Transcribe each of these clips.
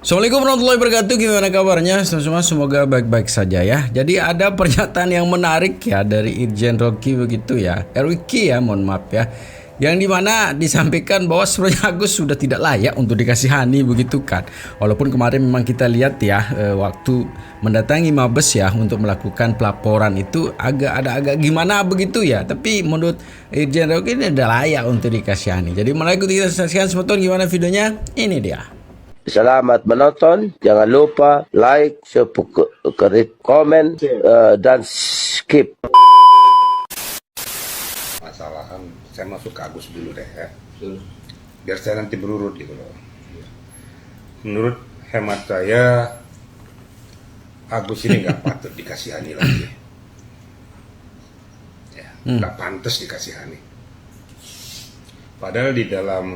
Assalamualaikum warahmatullahi wabarakatuh. Gimana kabarnya semua? Semoga baik-baik saja ya. Jadi ada pernyataan yang menarik ya dari Irjen Rocky begitu ya, Ricky ya, mohon maaf ya, yang dimana disampaikan bahwa sebenarnya Agus sudah tidak layak untuk dikasihani begitu kan. Walaupun kemarin memang kita lihat ya, waktu mendatangi Mabes ya untuk melakukan pelaporan itu agak gimana begitu ya. Tapi menurut Irjen Rocky ini udah layak untuk dikasihani. Jadi menarik kita saksikan semeton gimana videonya. Ini dia. Selamat menonton. Jangan lupa like, subscribe, komen, dan skip. Masalahan saya masuk ke Agus dulu deh ya. Biar saya nanti berurut gitu loh. Menurut hemat saya, Agus ini nggak patut dikasihani lagi. Ya, nggak pantas dikasihani. Padahal di dalam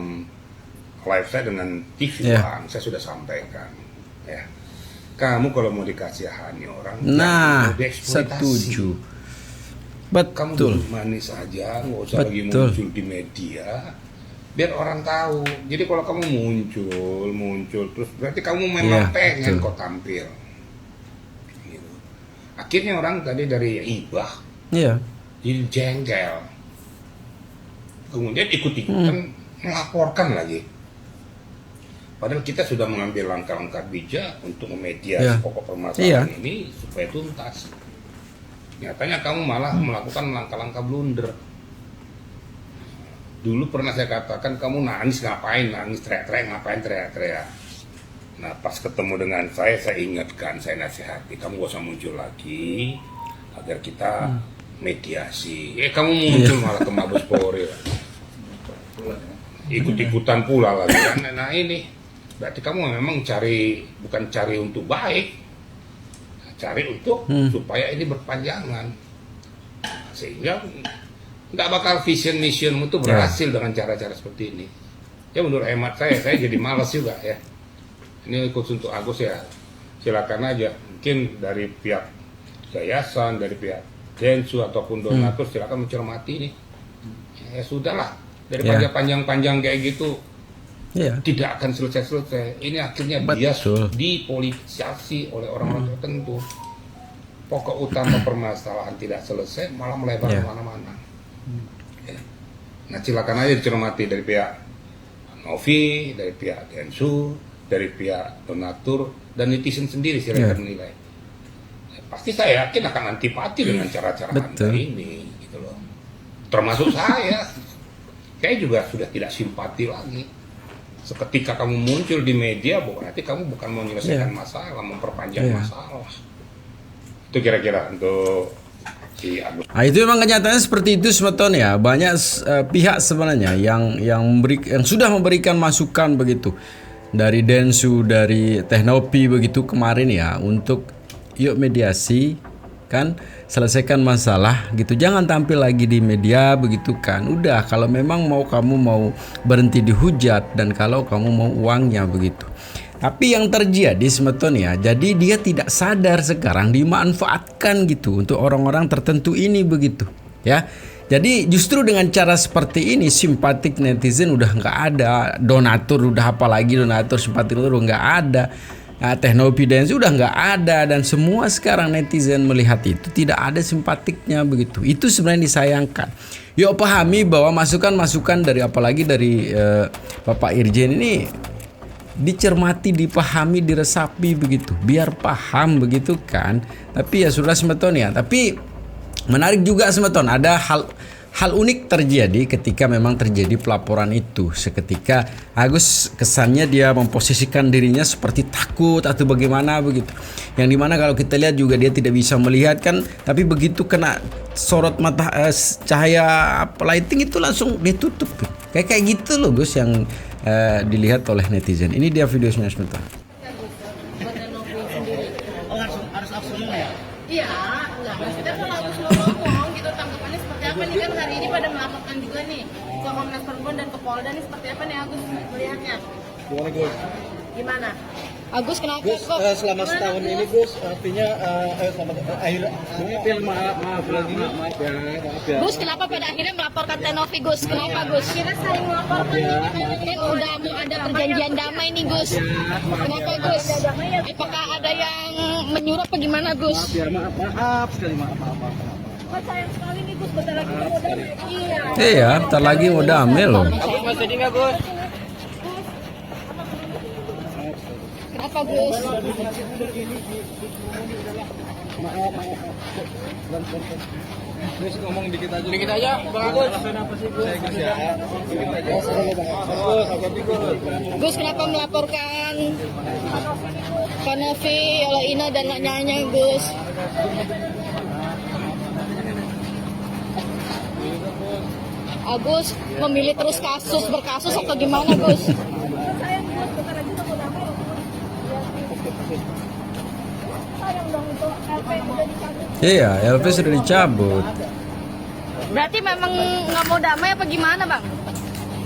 live saya dengan TV Bang, saya sudah sampaikan ya. Kamu kalau mau dikasihani orang, Nah, dieksploitasi. setuju. Kamu Betul. duduk manis aja, nggak usah lagi muncul di media, biar orang tahu. Jadi kalau kamu muncul terus berarti kamu memang pengen kok tampil. Gitu. Akhirnya orang tadi dari ibah, jadi jengkel. Kemudian ikut-ikutan melaporkan lagi. Padahal kita sudah mengambil langkah-langkah bijak untuk memediasi pokok permasalahan ini supaya tuntas. Nyatanya kamu malah melakukan langkah-langkah blunder. Dulu pernah saya katakan kamu nangis ngapain, nangis teriak-teriak ngapain teriak-teriak. Nah pas ketemu dengan saya ingatkan, saya nasihati, kamu gak usah muncul lagi agar kita mediasi. Kamu muncul malah ke Mabes Polri. Ikut-ikutan pula lagi. Nah ini berarti kamu memang bukan cari untuk baik, cari untuk supaya ini berpanjangan, sehingga nggak bakal vision missionmu itu berhasil dengan cara-cara seperti ini. Ya menurut hemat saya jadi malas juga ya. Ini khusus untuk Agus ya, silakan aja. Mungkin dari pihak yayasan, dari pihak Densu ataupun donatur silakan mencermati ini. Ya sudahlah, daripada panjang-panjang kayak gitu. Tidak akan selesai-selesai. Ini akhirnya dia dipolitisasi oleh orang-orang tertentu. Pokok utama permasalahan tidak selesai, malah melebar kemana-mana. Nah silakan aja dicermati dari pihak Novi, dari pihak Densu, dari pihak donatur, dan netizen sendiri silakan menilai. Pasti saya yakin akan antipati dengan cara-cara Anda ini, gitu loh. Termasuk saya juga sudah tidak simpati lagi. Seketika kamu muncul di media, berarti kamu bukan mau menyelesaikan masalah, memperpanjang masalah. Itu kira-kira untuk si Agus. Nah, itu memang kenyataannya seperti itu semeton ya. Banyak pihak sebenarnya yang sudah memberikan masukan begitu dari Densu, dari Teknopi begitu kemarin ya, untuk yuk mediasi kan, selesaikan masalah gitu, jangan tampil lagi di media begitu kan. Udah, kalau memang kamu mau berhenti dihujat dan kalau kamu mau uangnya begitu. Tapi yang terjadi semeton ya, jadi dia tidak sadar sekarang dimanfaatkan gitu untuk orang-orang tertentu ini begitu ya. Jadi justru dengan cara seperti ini simpatik netizen udah nggak ada, donatur udah apalagi donatur simpatik udah nggak ada. Nah, Teknopi udah nggak ada, dan semua sekarang netizen melihat itu tidak ada simpatiknya begitu. Itu sebenarnya disayangkan. Yuk pahami bahwa masukan-masukan dari apalagi dari Bapak Irjen ini dicermati, dipahami, diresapi begitu, biar paham begitu kan. Tapi ya sudah semeton ya. Tapi menarik juga semeton, ada hal unik terjadi ketika memang terjadi pelaporan itu. Seketika Agus kesannya dia memposisikan dirinya seperti takut atau bagaimana begitu. Yang dimana kalau kita lihat juga dia tidak bisa melihat kan, tapi begitu kena sorot mata cahaya lighting itu langsung ditutup. Kayak gitu loh Gus yang dilihat oleh netizen. Ini dia videonya sebentar. Harus absolut ya? Iya, enggak. Maksudnya kalau Agus mau ngomong gitu, tanggapannya seperti apa nih? Kan hari ini pada melaporkan juga nih ke Komnas Perempuan dan ke Polda nih, seperti apa nih Agus melihatnya? Gimana Gus? Gimana? Agus kenapa Gus, kok? selama setahun ini Gus, artinya selama akhir maaf ya. Gus kenapa pada akhirnya melaporkan Tenovi Gus? Kenapa Gus? Kita saling melaporkan. Kan udah mau ada perjanjian damai nih Gus. Kenapa Gus? Apakah ada yang menyuruh apa gimana Gus? Maaf sekali maaf. Sayang sekali nih Gus, bentar lagi mau damai. Iya. Iya, bentar lagi mau damai loh. Mas jadi nggak Gus? Kenapa Gus? Gus ngomong dikit aja. Bang Agus. Kenapa sih Gus? Gus kenapa melaporkan Kanovi, Ina dan anaknya Gus? Agus memilih terus berkasus atau gimana Gus? Iya, LP sudah dicabut. Berarti memang nggak mau damai apa gimana Bang?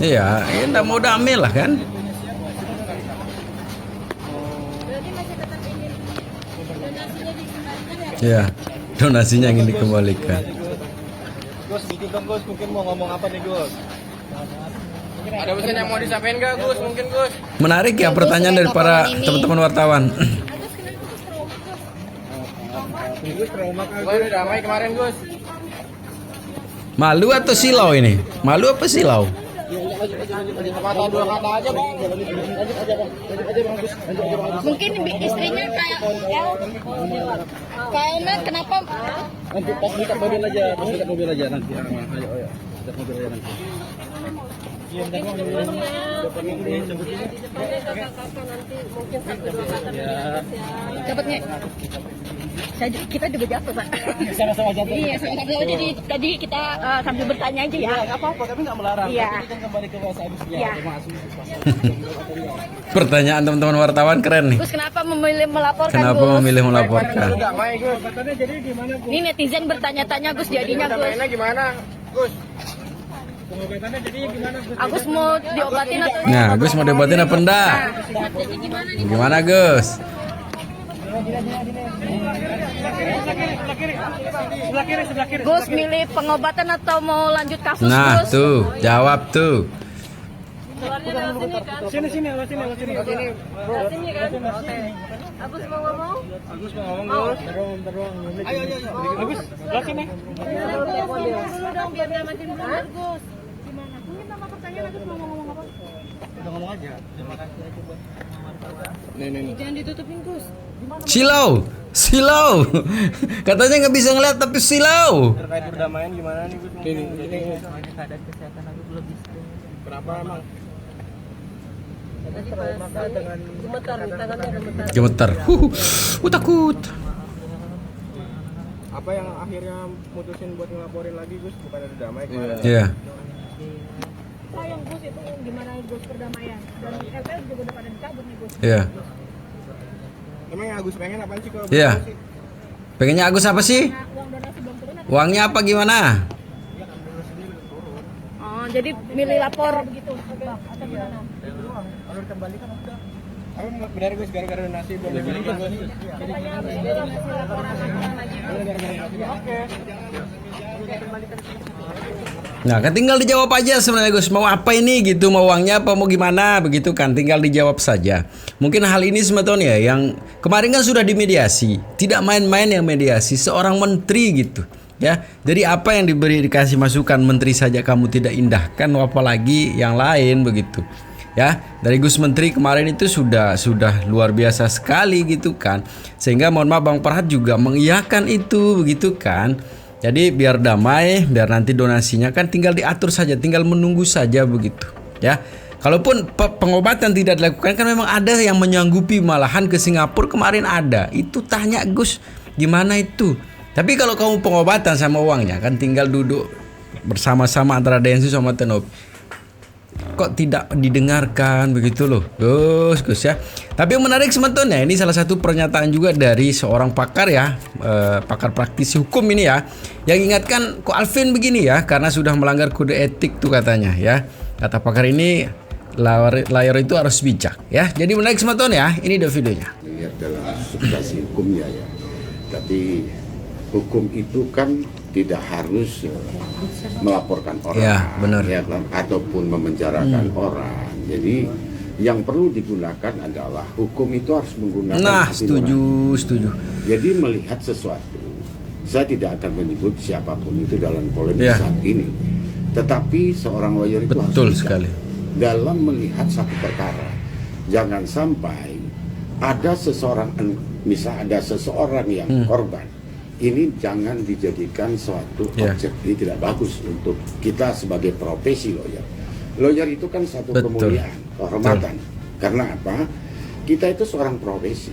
Iya, ya nggak mau damai lah kan? Berarti masih tetap ingin donasinya dikembalikan ya? Iya, donasinya ingin dikembalikan. Gus, dikit dong Gus, mungkin mau ngomong apa nih Gus? Ada pesan yang mau disampaikan nggak Gus? Mungkin Gus? Menarik ya pertanyaan dari para teman-teman wartawan. Gus trauma kan? Gus udah damai kemarin Gus. Malu atau silau ini? Malu apa silau? Dua kata aja Bang. Mungkin istrinya kayak kayaknya kenapa? Nanti pas dekat mobil aja, nanti. Ayo. Dekat mobil aja nanti. Dapatnya kita juga jatuh Pak. Sama-sama jatuh. Iya sama-sama. Jadi tadi kita sambil bertanya aja ya. Nggak apa-apa, kami nggak melarang. Iya. Tapi kita kembali ke bahasa Agus. Iya. Pertanyaan teman-teman wartawan keren nih. Gus kenapa memilih melaporkan Kenapa Gus? memilih melaporkan? Damai Gus. Katanya jadi gimana Gus? Ini netizen bertanya-tanya Gus jadinya Gus. Gimana Gus? Pengobatannya jadi gimana Gus? Agus mau diobatin atau Nah, Gus mau debatin apa enggak? jadi gimana nih? Gimana Gus? Sebelah kiri. Gus milih pengobatan atau mau lanjut kasus Nah, Gus? tuh, jawab tuh. Sini, lewat sini. Sini kan? Oke. Agus mau ngomong? Agus mau ngomong Gus. Terus. Ayo. Agus, lewat sini. Dulu dong biar nyamatin bener Gus. Gimana? Mungkin tambah pertanyaan Agus mau ngomong apa? Udah ngomong aja. Terima kasih aja buat Nih. Jangan ditutupin Gus. Silau. Katanya nggak bisa ngeliat tapi silau. terkait perdamaian gimana nih Gus? Ini keadaan kesehatan aku belum bisa. Kenapa emang? Dengan Gemeter. Takut. apa yang akhirnya mutusin buat ngelaporin lagi Gus? Bukan ada damai kemarin. Iya. Sayang Gus itu gimana Gus perdamaian? Dan LPS juga udah pada dicabut nih Gus. Iya. Emang yang Agus pengen apa sih kalau Iya. begitu sih? Pengennya Agus apa sih? Uang donasi belum turun atau? Uangnya apa gimana? Oh, jadi milih lapor begitu Bang atau gimana? Kalau dikembalikan udah. Apa benar Gus gara-gara donasi belum dibalikan Gus? Katanya habis donasi laporan lagi. Oke. Nah, kan tinggal dijawab aja sebenarnya Gus, mau apa ini gitu, mau uangnya apa, mau gimana begitu kan, tinggal dijawab saja. Mungkin hal ini sebetulnya yang kemarin kan sudah dimediasi, tidak main-main yang mediasi, seorang menteri gitu. Ya, jadi apa yang dikasih masukan menteri saja kamu tidak indahkan, apalagi yang lain begitu. Ya, dari Gus Menteri kemarin itu sudah luar biasa sekali gitu kan. Sehingga mohon maaf Bang Farhad juga mengiyakan itu begitu kan. Jadi biar damai, biar nanti donasinya kan tinggal diatur saja, tinggal menunggu saja begitu. Ya, kalaupun pengobatan tidak dilakukan kan memang ada yang menyanggupi malahan ke Singapura kemarin ada. Itu tanya Gus, gimana itu? Tapi kalau kamu pengobatan sama uangnya kan tinggal duduk bersama-sama antara Densu sama Tenovi. Kok tidak didengarkan begitu loh Gus ya. Tapi yang menarik sebetulnya ini salah satu pernyataan juga dari seorang pakar ya, pakar praktisi hukum ini ya, yang ingatkan kok Alvin begini ya karena sudah melanggar kode etik tuh katanya ya. Kata pakar ini lawyer itu harus bijak ya. Jadi menarik Sematon ya. Ini dia videonya. Lihat dalam substansi hukumnya ya. Tapi hukum itu kan tidak harus melaporkan orang, Ya, benar. ya kan? Ataupun memenjarakan orang. Jadi yang perlu digunakan adalah hukum itu harus menggunakan Nah, hati nurani. setuju. Jadi melihat sesuatu, saya tidak akan menyebut siapapun itu dalam polemik Ya. saat ini. Tetapi seorang lawyer itu Betul harus bijak sekali. dalam melihat satu perkara. Jangan sampai ada seseorang, misal ada seseorang yang korban, ini jangan dijadikan suatu Ya. objek. Ini tidak bagus untuk kita sebagai profesi lawyer. Lawyer itu kan satu Betul. kemuliaan, kehormatan. Karena apa? Kita itu seorang profesi.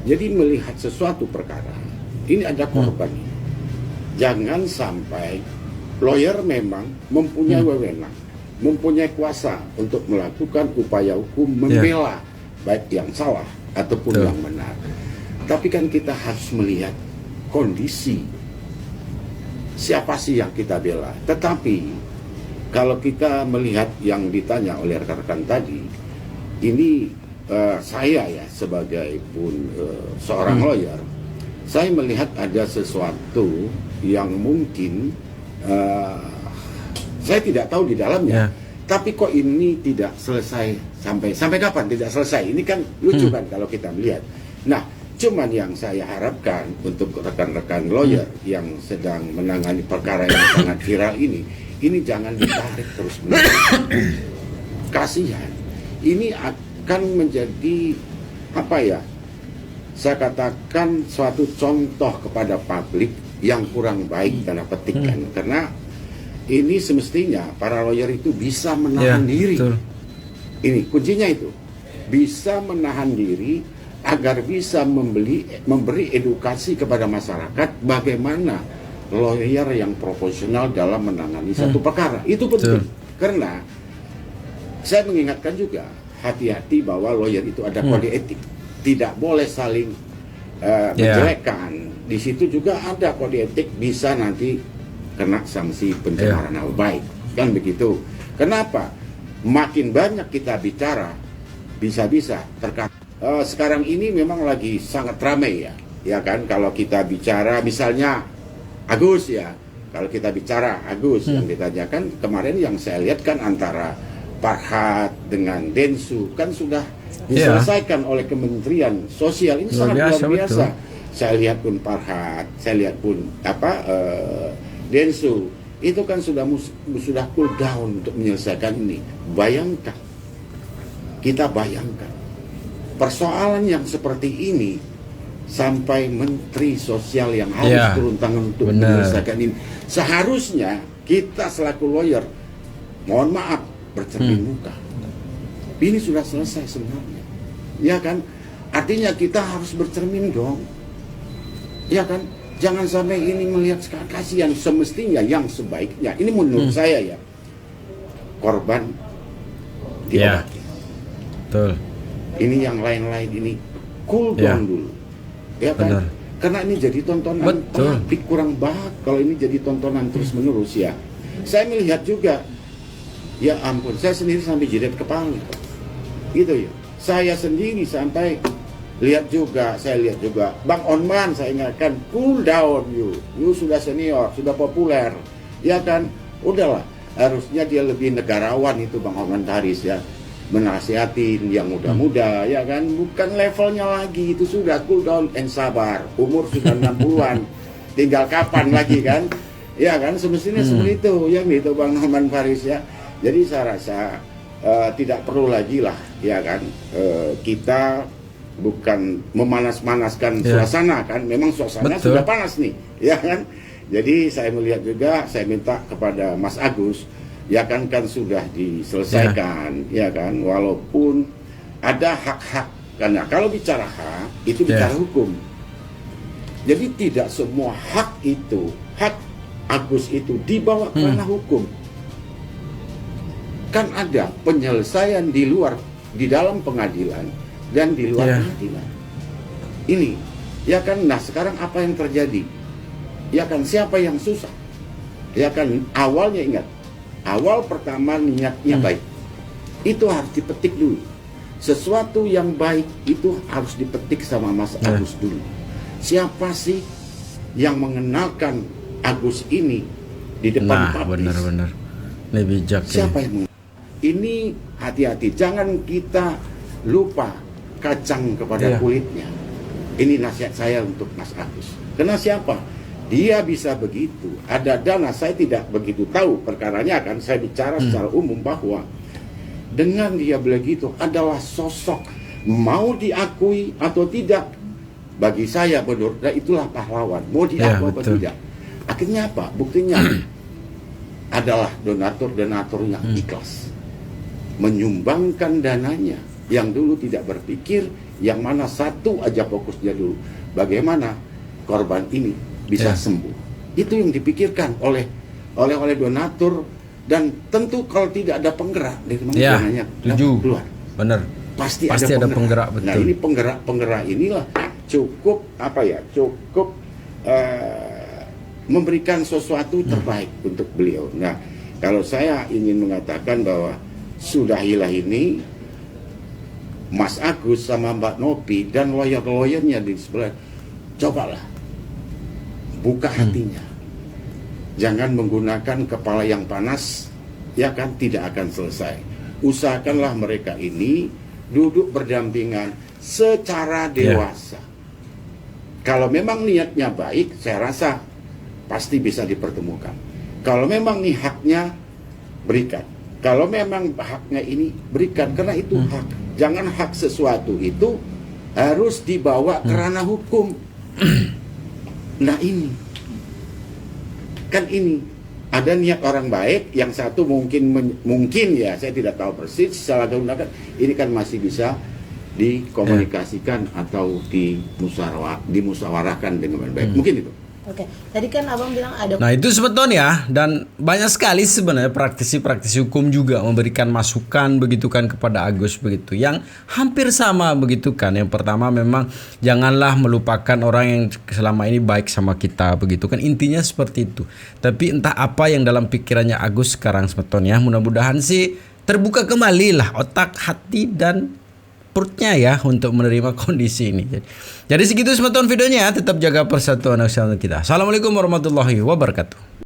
Jadi melihat sesuatu perkara, ini ada korban. Jangan sampai lawyer memang mempunyai wewenang, mempunyai kuasa untuk melakukan upaya hukum membela baik yang salah ataupun Betul. yang benar. Tapi kan kita harus melihat kondisi siapa sih yang kita bela. Tetapi kalau kita melihat yang ditanya oleh rekan-rekan tadi, ini saya ya sebagai pun seorang lawyer, saya melihat ada sesuatu yang mungkin saya tidak tahu di dalamnya. Tapi kok ini tidak selesai sampai kapan tidak selesai? Ini kan lucu kan kalau kita melihat. Nah, cuman yang saya harapkan untuk rekan-rekan lawyer yang sedang menangani perkara yang sangat viral ini jangan ditarik terus menerus. Kasihan. Ini akan menjadi apa ya? Saya katakan suatu contoh kepada publik yang kurang baik tanda petik kan. Karena ini semestinya para lawyer itu bisa menahan diri. Betul. Ini kuncinya itu. Bisa menahan diri agar bisa memberi edukasi kepada masyarakat bagaimana lawyer yang profesional dalam menangani satu perkara. Itu penting. Karena saya mengingatkan juga hati-hati bahwa lawyer itu ada kode etik. Tidak boleh saling menjelekkan. Di situ juga ada kode etik, bisa nanti kena sanksi pencemaran nama baik. Kan begitu. Kenapa? Makin banyak kita bicara, bisa-bisa terkait. Sekarang ini memang lagi sangat ramai ya kan, kalau kita bicara misalnya Agus ya, kalau kita bicara Agus yang ditanyakan kemarin yang saya lihat kan antara Farhad dengan Densu kan sudah diselesaikan oleh Kementerian Sosial. Ini sangat luar biasa. Saya lihat pun Farhad, saya lihat pun Densu itu kan sudah cool down untuk menyelesaikan ini. Bayangkan, kita bayangkan persoalan yang seperti ini sampai Menteri Sosial yang harus turun tangan untuk menyelesaikan ini. Seharusnya kita selaku lawyer, mohon maaf, bercermin muka. Ini sudah selesai sebenarnya, ya kan? Artinya kita harus bercermin dong, ya kan? Jangan sampai ini melihat kasihan. Semestinya yang sebaiknya, ini menurut saya ya, korban diobati. Betul. Ini yang lain-lain ini cool down dulu, ya kan? Benar. Karena ini jadi tontonan publik kurang baik kalau ini jadi tontonan terus menerus ya. Saya melihat juga, ya ampun, saya sendiri sampai jidat kepala, gitu ya. Saya sendiri sampai lihat juga, saya lihat juga Bang Onman, saya ingatkan, cool down you sudah senior, sudah populer, ya kan? Udahlah, harusnya dia lebih negarawan itu Bang Onman Haris ya. Menasihatin yang muda-muda ya kan, bukan levelnya lagi, itu sudah cool down and sabar, umur sudah 60-an tinggal kapan lagi kan, ya kan, semestinya seperti itu ya gitu Bang Norman Faris ya. Jadi saya rasa tidak perlu lagi lah ya kan, kita bukan memanas-manaskan suasana kan, memang suasana sudah panas nih ya kan. Jadi saya melihat juga, saya minta kepada Mas Agus ya kan sudah diselesaikan ya kan, walaupun ada hak-hak, karena kalau bicara hak itu bicara hukum. Jadi tidak semua hak itu, hak Agus itu dibawa ke ranah hukum. Kan ada penyelesaian di luar, di dalam pengadilan dan di luar pengadilan. Ini ya kan. Nah sekarang apa yang terjadi? Ya kan, siapa yang susah? Ya kan, awalnya ingat, awal pertama niatnya baik, Itu harus dipetik dulu. Sesuatu yang baik itu harus dipetik sama Mas Agus dulu. Siapa sih yang mengenalkan Agus ini di depan publik? Benar-benar. Ini bijak. Siapa yang ini? Hati-hati, jangan kita lupa kacang kepada kulitnya. Ini nasihat saya untuk Mas Agus. Karena siapa? Dia bisa begitu. Ada dana, saya tidak begitu tahu perkaranya, kan saya bicara secara umum bahwa dengan dia begitu adalah sosok, mau diakui atau tidak, bagi saya menurut saya itulah pahlawan. Mau diakui atau tidak. Akhirnya apa? Buktinya adalah donatur-donatur yang ikhlas menyumbangkan dananya, yang dulu tidak berpikir yang mana satu aja fokusnya dulu, bagaimana korban ini bisa sembuh. Itu yang dipikirkan oleh donatur, dan tentu kalau tidak ada penggerak dari mana dananya keluar. Benar. Pasti ada penggerak. Betul. Nah, ini penggerak inilah cukup memberikan sesuatu terbaik untuk beliau. Nah, kalau saya ingin mengatakan bahwa sudahilah ini, Mas Agus sama Mbak Nopi dan lawyer-lawyernya di sebelah, cobalah buka hatinya. Jangan menggunakan kepala yang panas, ya kan, tidak akan selesai. Usahakanlah mereka ini duduk berdampingan secara dewasa. Kalau memang niatnya baik, saya rasa pasti bisa dipertemukan. Kalau memang nih haknya, berikan. Kalau memang haknya ini, berikan, karena itu hak. Jangan hak sesuatu itu harus dibawa ke ranah hukum. Nah ini, kan ini ada niat orang baik, yang satu mungkin ya, saya tidak tahu persis salah gunakan. Ini kan masih bisa dikomunikasikan atau dimusyawarahkan dengan baik. Mungkin itu. Oke, tadi kan abang bilang ada. Nah itu sebetulnya, dan banyak sekali sebenarnya praktisi-praktisi hukum juga memberikan masukan begitu kan kepada Agus begitu, yang hampir sama begitu kan. Yang pertama memang janganlah melupakan orang yang selama ini baik sama kita begitu kan, intinya seperti itu. Tapi entah apa yang dalam pikirannya Agus sekarang sebetulnya, mudah-mudahan sih terbuka kembali lah otak, hati, dan perutnya ya untuk menerima kondisi ini. Jadi segitu sebetulnya videonya. Tetap jaga persatuan nasional kita. Assalamualaikum warahmatullahi wabarakatuh.